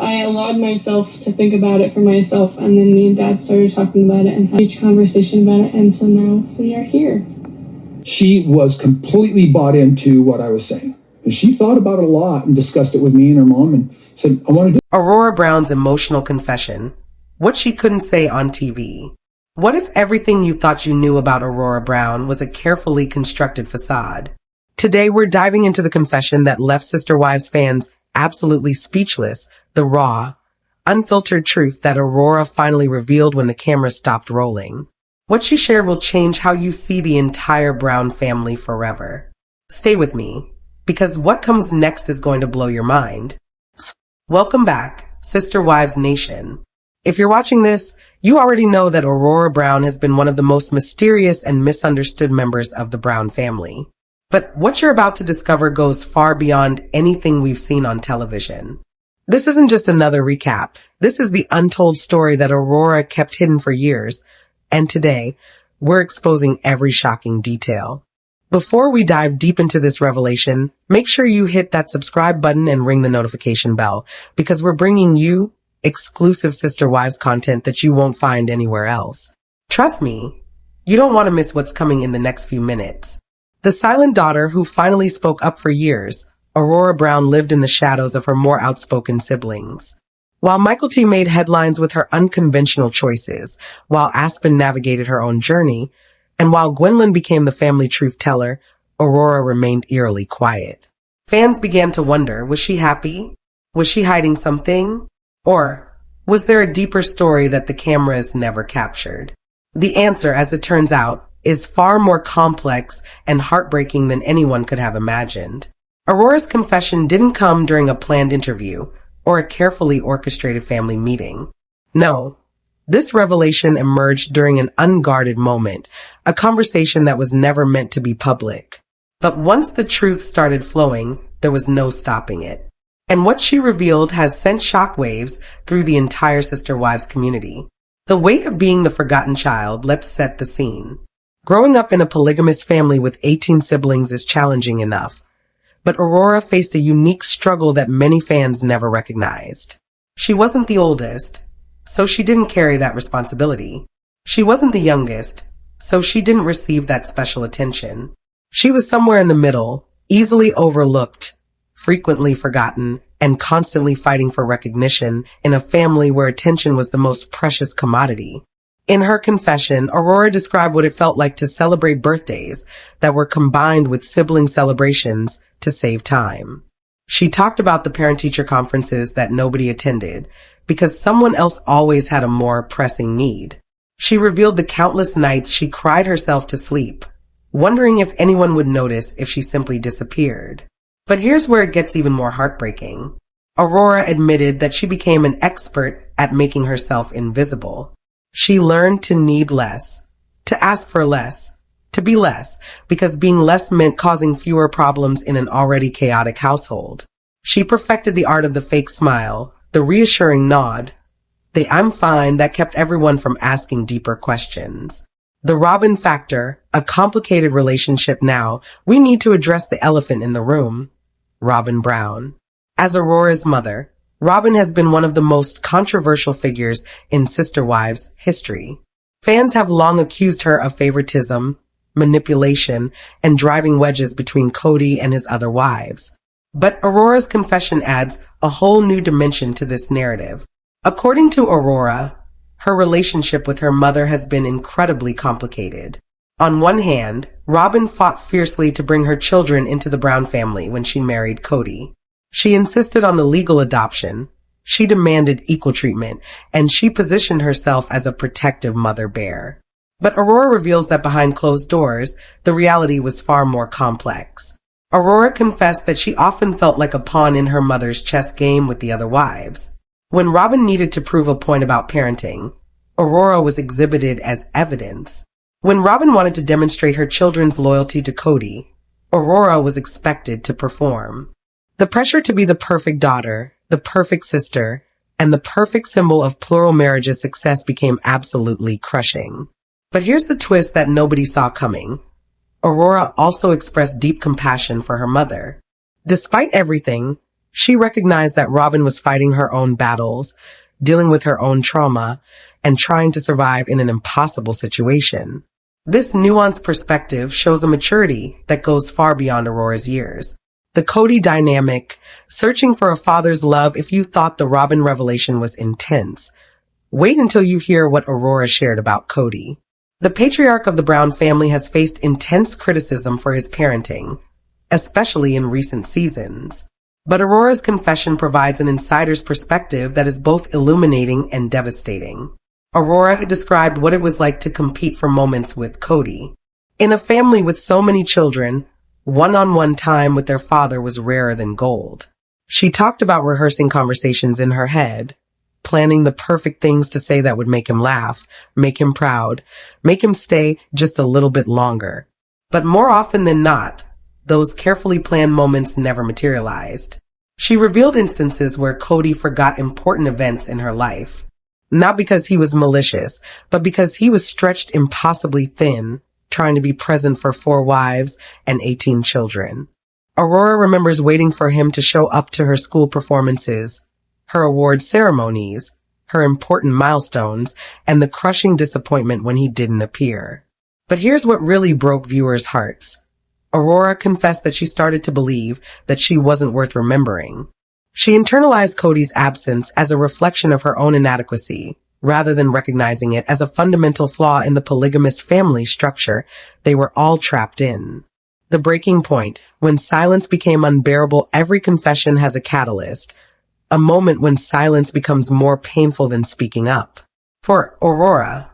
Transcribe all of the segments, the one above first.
I allowed myself to think about it for myself, and then me and Dad started talking about it and had each conversation about it, and so now we are here. She was completely bought into what I was saying. And she thought about it a lot and discussed it with me and her mom and said, I want to do it. Aurora Brown's emotional confession. What she couldn't say on TV. What if everything you thought you knew about Aurora Brown was a carefully constructed facade? Today, we're diving into the confession that left Sister Wives fans absolutely speechless, the raw, unfiltered truth that Aurora finally revealed when the camera stopped rolling. What she shared will change how you see the entire Brown family forever. Stay with me, because what comes next is going to blow your mind. Welcome back, Sister Wives Nation. If you're watching this, you already know that Aurora Brown has been one of the most mysterious and misunderstood members of the Brown family. But what you're about to discover goes far beyond anything we've seen on television. This isn't just another recap. This is the untold story that Aurora kept hidden for years. And today, we're exposing every shocking detail. Before we dive deep into this revelation, make sure you hit that subscribe button and ring the notification bell, because we're bringing you exclusive Sister Wives content that you won't find anywhere else. Trust me, you don't want to miss what's coming in the next few minutes. The silent daughter who finally spoke up for years, Aurora Brown lived in the shadows of her more outspoken siblings. While Michael T made headlines with her unconventional choices, while Aspen navigated her own journey, and while Gwendolyn became the family truth teller, Aurora remained eerily quiet. Fans began to wonder, was she happy? Was she hiding something? Or was there a deeper story that the cameras never captured? The answer, as it turns out, is far more complex and heartbreaking than anyone could have imagined. Aurora's confession didn't come during a planned interview or a carefully orchestrated family meeting. No, this revelation emerged during an unguarded moment, a conversation that was never meant to be public. But once the truth started flowing, there was no stopping it. And what she revealed has sent shockwaves through the entire Sister Wives community. The weight of being the forgotten child. Let's set the scene. Growing up in a polygamist family with 18 siblings is challenging enough, but Aurora faced a unique struggle that many fans never recognized. She wasn't the oldest, so she didn't carry that responsibility. She wasn't the youngest, so she didn't receive that special attention. She was somewhere in the middle, easily overlooked, frequently forgotten, and constantly fighting for recognition in a family where attention was the most precious commodity. In her confession, Aurora described what it felt like to celebrate birthdays that were combined with sibling celebrations to save time. She talked about the parent-teacher conferences that nobody attended because someone else always had a more pressing need. She revealed the countless nights she cried herself to sleep, wondering if anyone would notice if she simply disappeared. But here's where it gets even more heartbreaking. Aurora admitted that she became an expert at making herself invisible. She learned to need less, to ask for less, to be less, because being less meant causing fewer problems in an already chaotic household. She perfected the art of the fake smile, the reassuring nod, the I'm fine that kept everyone from asking deeper questions. The Robyn factor, a complicated relationship now. We need to address the elephant in the room. Robyn Brown. As Aurora's mother, Robyn has been one of the most controversial figures in Sister Wives history. Fans have long accused her of favoritism, manipulation, and driving wedges between Kody and his other wives. But Aurora's confession adds a whole new dimension to this narrative. According to Aurora, her relationship with her mother has been incredibly complicated. On one hand, Robyn fought fiercely to bring her children into the Brown family when she married Kody. She insisted on the legal adoption, she demanded equal treatment, and she positioned herself as a protective mother bear. But Aurora reveals that behind closed doors, the reality was far more complex. Aurora confessed that she often felt like a pawn in her mother's chess game with the other wives. When Robyn needed to prove a point about parenting, Aurora was exhibited as evidence. When Robyn wanted to demonstrate her children's loyalty to Kody, Aurora was expected to perform. The pressure to be the perfect daughter, the perfect sister, and the perfect symbol of plural marriage's success became absolutely crushing. But here's the twist that nobody saw coming. Aurora also expressed deep compassion for her mother. Despite everything, She recognized that Robyn was fighting her own battles, dealing with her own trauma, and trying to survive in an impossible situation. This nuanced perspective shows a maturity that goes far beyond Aurora's years. The Kody dynamic, searching for a father's love. If you thought the Robyn revelation was intense, wait until you hear what Aurora shared about Kody. The patriarch of the Brown family has faced intense criticism for his parenting, especially in recent seasons. But Aurora's confession provides an insider's perspective that is both illuminating and devastating. Aurora described what it was like to compete for moments with Kody. In a family with so many children, one-on-one time with their father was rarer than gold. She talked about rehearsing conversations in her head, planning the perfect things to say that would make him laugh, make him proud, make him stay just a little bit longer. But more often than not, those carefully planned moments never materialized. She revealed instances where Kody forgot important events in her life. Not because he was malicious, but because he was stretched impossibly thin, trying to be present for 4 wives and 18 children. Aurora remembers waiting for him to show up to her school performances, her award ceremonies, her important milestones, and the crushing disappointment when he didn't appear. But here's what really broke viewers' hearts. Aurora confessed that she started to believe that she wasn't worth remembering. She internalized Kody's absence as a reflection of her own inadequacy, rather than recognizing it as a fundamental flaw in the polygamist family structure they were all trapped in. The breaking point, when silence became unbearable. Every confession has a catalyst, a moment when silence becomes more painful than speaking up. For Aurora,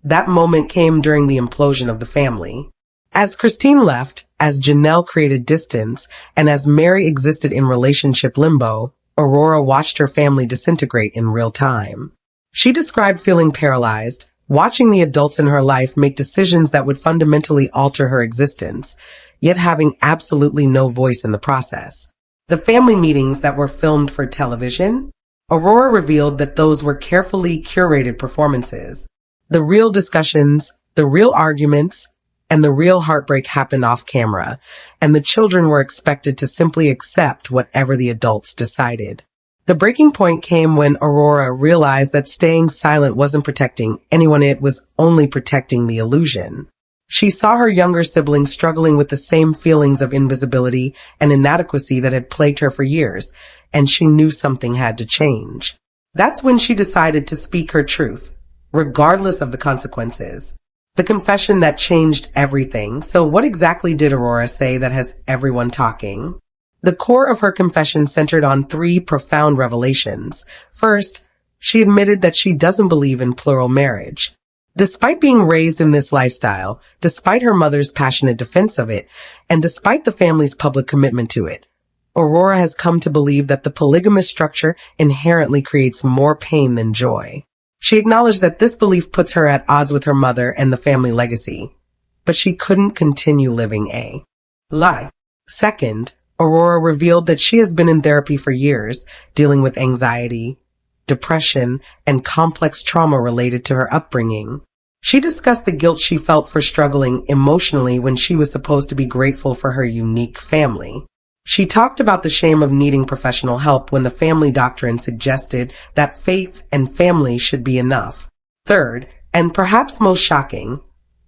that moment came during the implosion of the family. As Christine left, as Janelle created distance, and as Meri existed in relationship limbo, Aurora watched her family disintegrate in real time. She described feeling paralyzed, watching the adults in her life make decisions that would fundamentally alter her existence, yet having absolutely no voice in the process. The family meetings that were filmed for television, Aurora revealed that those were carefully curated performances. The real discussions, the real arguments, and the real heartbreak happened off camera, and the children were expected to simply accept whatever the adults decided. The breaking point came when Aurora realized that staying silent wasn't protecting anyone, it was only protecting the illusion. She saw her younger siblings struggling with the same feelings of invisibility and inadequacy that had plagued her for years, and she knew something had to change. That's when she decided to speak her truth, regardless of the consequences. The confession that changed everything. So what exactly did Aurora say that has everyone talking? The core of her confession centered on 3 profound revelations. First, she admitted that she doesn't believe in plural marriage. Despite being raised in this lifestyle, despite her mother's passionate defense of it, and despite the family's public commitment to it, Aurora has come to believe that the polygamous structure inherently creates more pain than joy. She acknowledged that this belief puts her at odds with her mother and the family legacy, but she couldn't continue living a lie. Second, Aurora revealed that she has been in therapy for years, dealing with anxiety, depression, and complex trauma related to her upbringing. She discussed the guilt she felt for struggling emotionally when she was supposed to be grateful for her unique family. She talked about the shame of needing professional help when the family doctrine suggested that faith and family should be enough. Third, and perhaps most shocking,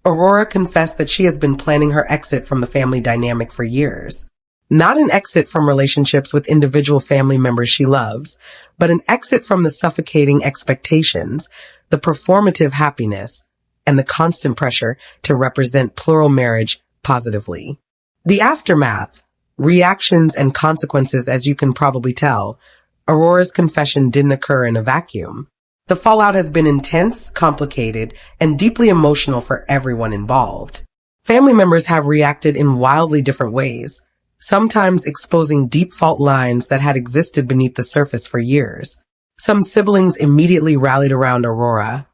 Aurora confessed that she has been planning her exit from the family dynamic for years. Not an exit from relationships with individual family members she loves, but an exit from the suffocating expectations, the performative happiness, and the constant pressure to represent plural marriage positively. The aftermath, reactions and consequences, as you can probably tell, Aurora's confession didn't occur in a vacuum. The fallout has been intense, complicated, and deeply emotional for everyone involved. Family members have reacted in wildly different ways, sometimes exposing deep fault lines that had existed beneath the surface for years. Some siblings immediately rallied around Aurora,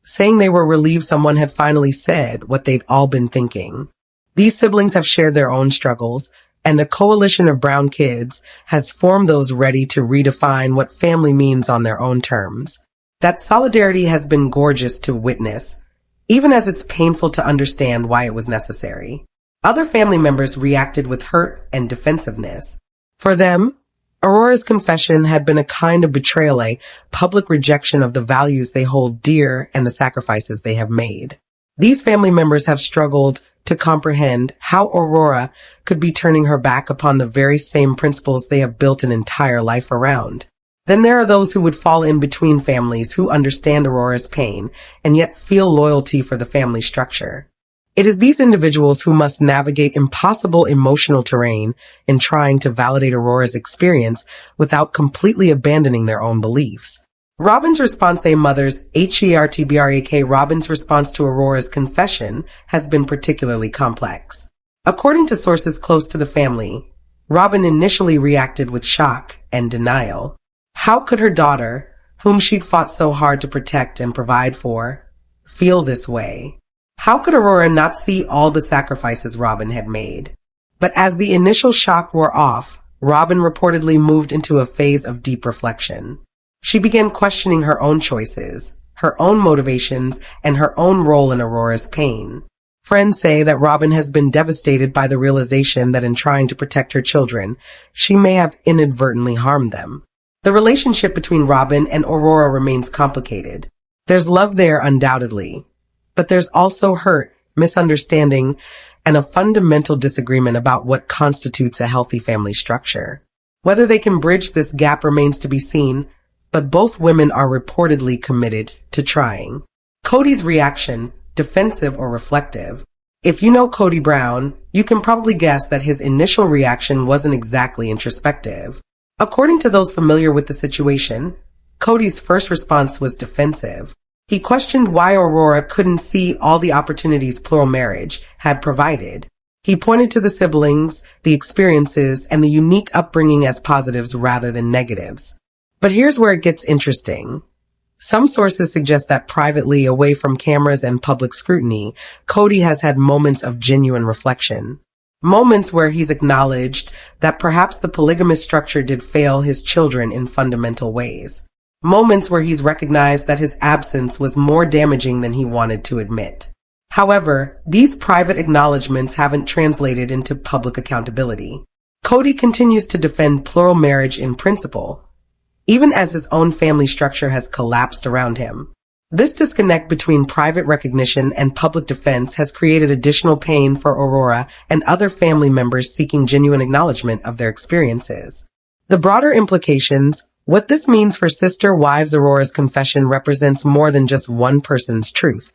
saying they were relieved someone had finally said what they'd all been thinking. These siblings have shared their own struggles, and a coalition of Brown kids has formed those ready to redefine what family means on their own terms. That solidarity has been gorgeous to witness, even as it's painful to understand why it was necessary. Other family members reacted with hurt and defensiveness. For them, Aurora's confession had been a kind of betrayal, a public rejection of the values they hold dear and the sacrifices they have made. These family members have struggled to comprehend how Aurora could be turning her back upon the very same principles they have built an entire life around. Then there are those who would fall in between families who understand Aurora's pain and yet feel loyalty for the family structure. It is these individuals who must navigate impossible emotional terrain in trying to validate Aurora's experience without completely abandoning their own beliefs. Robyn's response, a mother's HERTBRAK, Robyn's response to Aurora's confession has been particularly complex. According to sources close to the family, Robyn initially reacted with shock and denial. How could her daughter, whom she'd fought so hard to protect and provide for, feel this way? How could Aurora not see all the sacrifices Robyn had made? But as the initial shock wore off, Robyn reportedly moved into a phase of deep reflection. She began questioning her own choices, her own motivations, and her own role in Aurora's pain. Friends say that Robyn has been devastated by the realization that in trying to protect her children, she may have inadvertently harmed them. The relationship between Robyn and Aurora remains complicated. There's love there undoubtedly, but there's also hurt, misunderstanding, and a fundamental disagreement about what constitutes a healthy family structure. Whether they can bridge this gap remains to be seen, but both women are reportedly committed to trying. Kody's reaction, defensive or reflective. If you know Kody Brown, you can probably guess that his initial reaction wasn't exactly introspective. According to those familiar with the situation, Kody's first response was defensive. He questioned why Aurora couldn't see all the opportunities plural marriage had provided. He pointed to the siblings, the experiences, and the unique upbringing as positives rather than negatives. But here's where it gets interesting. Some sources suggest that privately, away from cameras and public scrutiny, Kody has had moments of genuine reflection. Moments where he's acknowledged that perhaps the polygamist structure did fail his children in fundamental ways. Moments where he's recognized that his absence was more damaging than he wanted to admit. However, these private acknowledgments haven't translated into public accountability. Kody continues to defend plural marriage in principle, even as his own family structure has collapsed around him. This disconnect between private recognition and public defense has created additional pain for Aurora and other family members seeking genuine acknowledgement of their experiences. The broader implications, what this means for sister wives, Aurora's confession represents more than just one person's truth.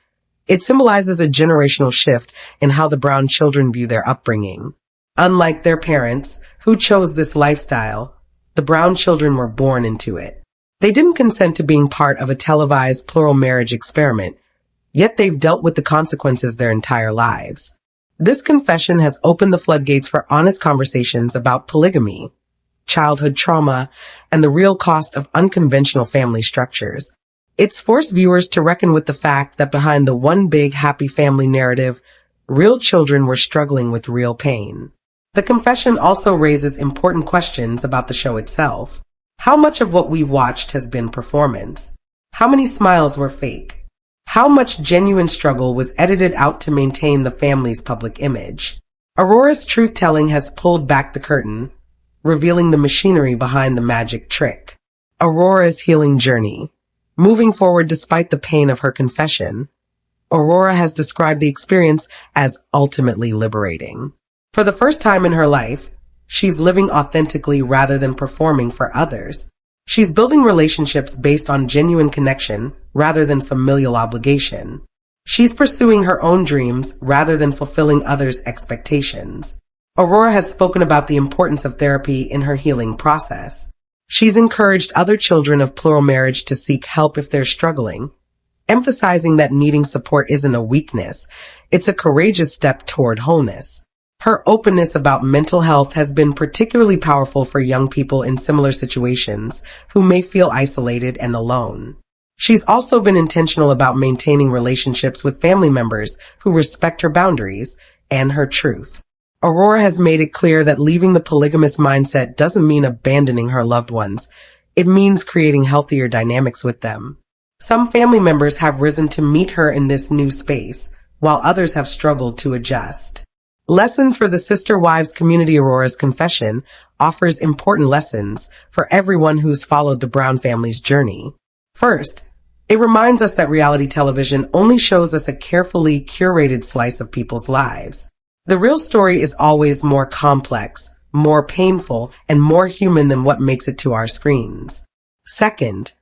It symbolizes a generational shift in how the Brown children view their upbringing. Unlike their parents, who chose this lifestyle, the Brown children were born into it. They didn't consent to being part of a televised plural marriage experiment, yet they've dealt with the consequences their entire lives. This confession has opened the floodgates for honest conversations about polygamy, childhood trauma, and the real cost of unconventional family structures. It's forced viewers to reckon with the fact that behind the one big happy family narrative, real children were struggling with real pain. The confession also raises important questions about the show itself. How much of what we've watched has been performance? How many smiles were fake? How much genuine struggle was edited out to maintain the family's public image? Aurora's truth-telling has pulled back the curtain, revealing the machinery behind the magic trick. Aurora's healing journey. Moving forward despite the pain of her confession, Aurora has described the experience as ultimately liberating. For the first time in her life, she's living authentically rather than performing for others. She's building relationships based on genuine connection rather than familial obligation. She's pursuing her own dreams rather than fulfilling others' expectations. Aurora has spoken about the importance of therapy in her healing process. She's encouraged other children of plural marriage to seek help if they're struggling, emphasizing that needing support isn't a weakness, it's a courageous step toward wholeness. Her openness about mental health has been particularly powerful for young people in similar situations who may feel isolated and alone. She's also been intentional about maintaining relationships with family members who respect her boundaries and her truth. Aurora has made it clear that leaving the polygamist mindset doesn't mean abandoning her loved ones. It means creating healthier dynamics with them. Some family members have risen to meet her in this new space, while others have struggled to adjust. Lessons for the sister wives community. Aurora's confession offers important lessons for everyone who's followed the Brown family's journey. First, it reminds us that reality television only shows us a carefully curated slice of people's lives. The real story is always more complex, more painful, and more human than what makes it to our screens. Second,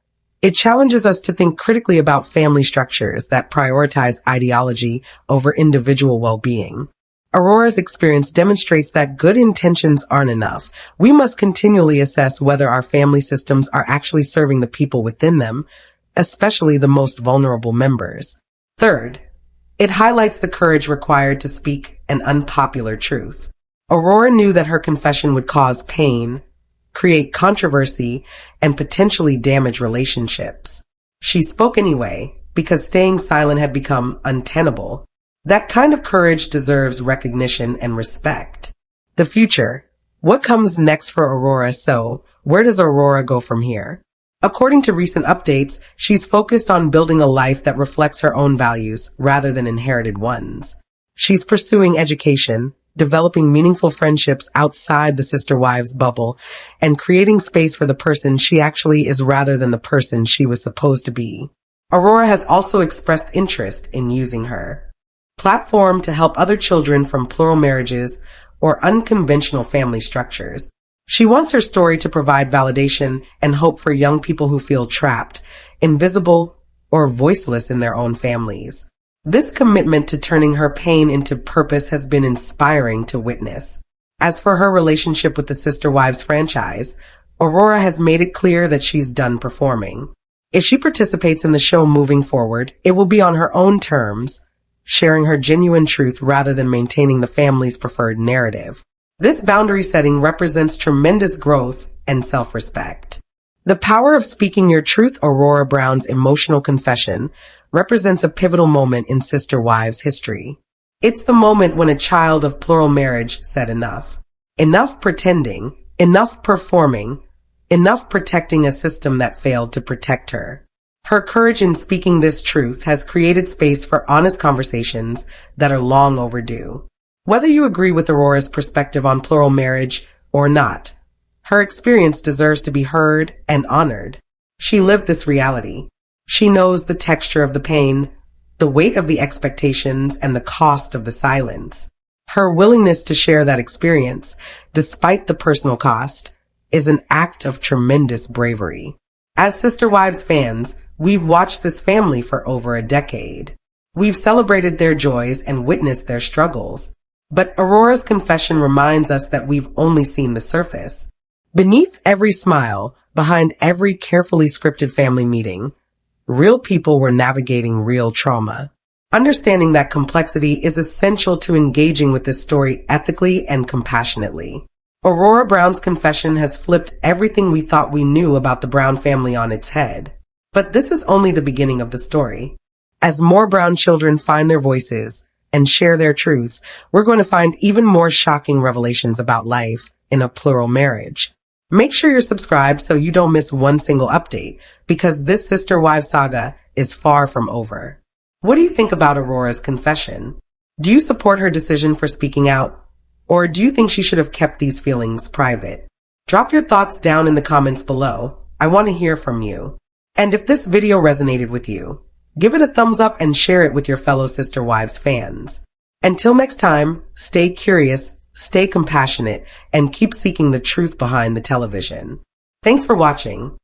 it challenges us to think critically about family structures that prioritize ideology over individual well-being. Aurora's experience demonstrates that good intentions aren't enough. We must continually assess whether our family systems are actually serving the people within them, especially the most vulnerable members. Third, it highlights the courage required to speak an unpopular truth. Aurora knew that her confession would cause pain, create controversy, and potentially damage relationships. She spoke anyway, because staying silent had become untenable. That kind of courage deserves recognition and respect. The future. What comes next for Aurora? So, where does Aurora go from here? According to recent updates, she's focused on building a life that reflects her own values rather than inherited ones. She's pursuing education, developing meaningful friendships outside the sister wives bubble, and creating space for the person she actually is rather than the person she was supposed to be. Aurora has also expressed interest in using her platform to help other children from plural marriages or unconventional family structures. She wants her story to provide validation and hope for young people who feel trapped, invisible, or voiceless in their own families. This commitment to turning her pain into purpose has been inspiring to witness. As for her relationship with the Sister Wives franchise, Aurora has made it clear that she's done performing. If she participates in the show moving forward, it will be on her own terms, sharing her genuine truth rather than maintaining the family's preferred narrative. This boundary setting represents tremendous growth and self-respect. The power of speaking your truth. Aurora Brown's emotional confession represents a pivotal moment in Sister Wives history. It's the moment when a child of plural marriage said enough. Enough pretending, enough performing, enough protecting a system that failed to protect her. Her courage in speaking this truth has created space for honest conversations that are long overdue. Whether you agree with Aurora's perspective on plural marriage or not, her experience deserves to be heard and honored. She lived this reality. She knows the texture of the pain, the weight of the expectations, and the cost of the silence. Her willingness to share that experience, despite the personal cost, is an act of tremendous bravery. As Sister Wives fans, we've watched this family for over a decade. We've celebrated their joys and witnessed their struggles. But Aurora's confession reminds us that we've only seen the surface. Beneath every smile, behind every carefully scripted family meeting, real people were navigating real trauma. Understanding that complexity is essential to engaging with this story ethically and compassionately. Aurora Brown's confession has flipped everything we thought we knew about the Brown family on its head. But this is only the beginning of the story. As more Brown children find their voices and share their truths, we're going to find even more shocking revelations about life in a plural marriage. Make sure you're subscribed so you don't miss one single update, because this Sister Wives saga is far from over. What do you think about Aurora's confession? Do you support her decision for speaking out? Or do you think she should have kept these feelings private? Drop your thoughts down in the comments below. I want to hear from you. And if this video resonated with you, give it a thumbs up and share it with your fellow Sister Wives fans. Until next time, stay curious, stay compassionate, and keep seeking the truth behind the television. Thanks for watching.